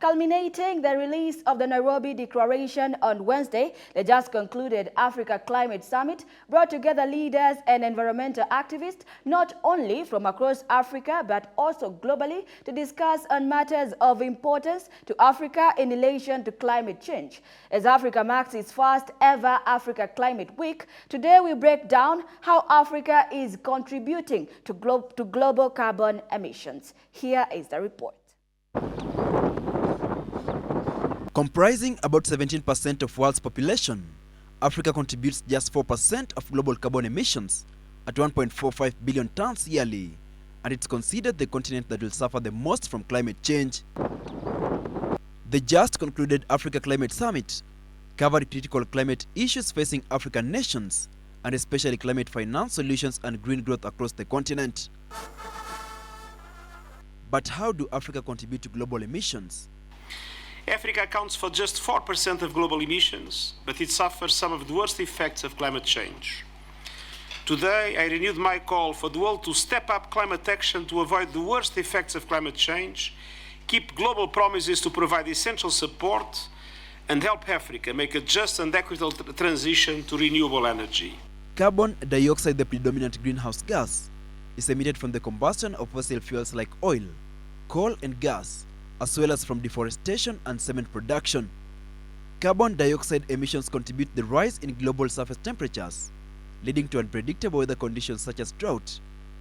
Culminating the release of the Nairobi Declaration on Wednesday, the just concluded Africa Climate Summit brought together leaders and environmental activists not only from across Africa but also globally to discuss on matters of importance to Africa in relation to climate change. As Africa marks its first ever Africa Climate Week, today we break down how Africa is contributing to global carbon emissions. Here is the report. Comprising about 17% of world's population, Africa contributes just 4% of global carbon emissions at 1.45 billion tons yearly, and it's considered the continent that will suffer the most from climate change. The just concluded Africa Climate Summit covered critical climate issues facing African nations, and especially climate finance solutions and green growth across the continent. But how do Africa contribute to global emissions? Africa accounts for just 4% of global emissions, but it suffers some of the worst effects of climate change. Today, I renewed my call for the world to step up climate action to avoid the worst effects of climate change, keep global promises to provide essential support, and help Africa make a just and equitable transition to renewable energy. Carbon dioxide, the predominant greenhouse gas, is emitted from the combustion of fossil fuels like oil, coal and gas, as well as from deforestation and cement production. Carbon dioxide emissions contribute to the rise in global surface temperatures, leading to unpredictable weather conditions such as drought,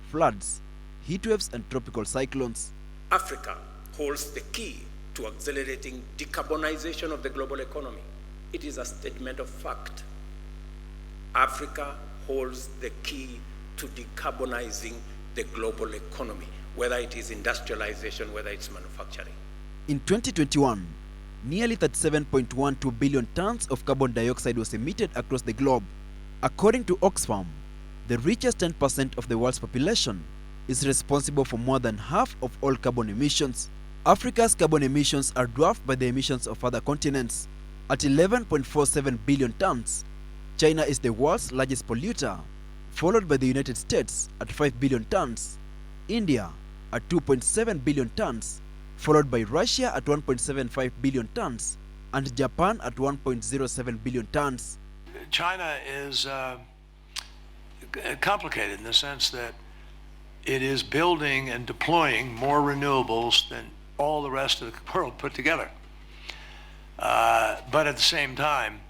floods, heat waves and tropical cyclones. Africa holds the key to accelerating decarbonization of the global economy. It is a statement of fact. Africa holds the key to decarbonizing the global economy, whether it is industrialization, whether it's manufacturing. In 2021, nearly 37.12 billion tons of carbon dioxide was emitted across the globe. According to Oxfam, the richest 10% of the world's population is responsible for more than half of all carbon emissions. Africa's carbon emissions are dwarfed by the emissions of other continents. At 11.47 billion tons, China is the world's largest polluter, followed by the United States at 5 billion tons, India at 2.7 billion tons, followed by Russia at 1.75 billion tons, and Japan at 1.07 billion tons. China is complicated in the sense that it is building and deploying more renewables than all the rest of the world put together. But at the same time,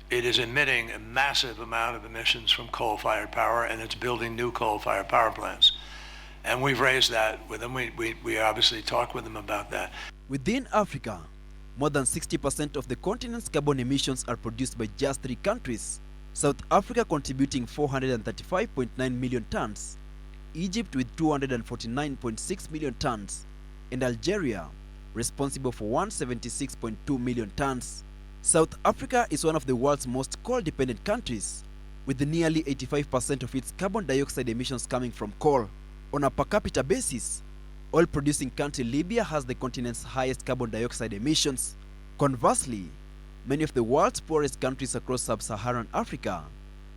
it is emitting a massive amount of emissions from coal-fired power, and it's building new coal-fired power plants. And we've raised that with them. We obviously talk with them about that. Within Africa, more than 60% of the continent's carbon emissions are produced by just 3 countries. South Africa contributing 435.9 million tons, Egypt with 249.6 million tons, and Algeria responsible for 176.2 million tons. South Africa is one of the world's most coal-dependent countries, with nearly 85% of its carbon dioxide emissions coming from coal. On a per capita basis, oil-producing country Libya has the continent's highest carbon dioxide emissions. Conversely, many of the world's poorest countries across sub-Saharan Africa,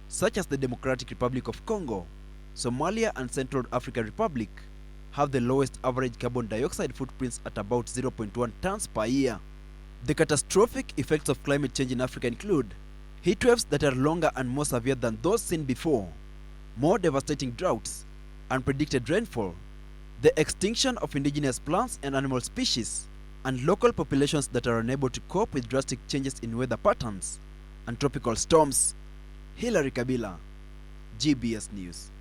such as the Democratic Republic of Congo, Somalia and Central African Republic, have the lowest average carbon dioxide footprints at about 0.1 tons per year. The catastrophic effects of climate change in Africa include heat waves that are longer and more severe than those seen before, more devastating droughts, unpredicted rainfall, the extinction of indigenous plants and animal species, and local populations that are unable to cope with drastic changes in weather patterns and tropical storms. Hilary Kabila, GBS News.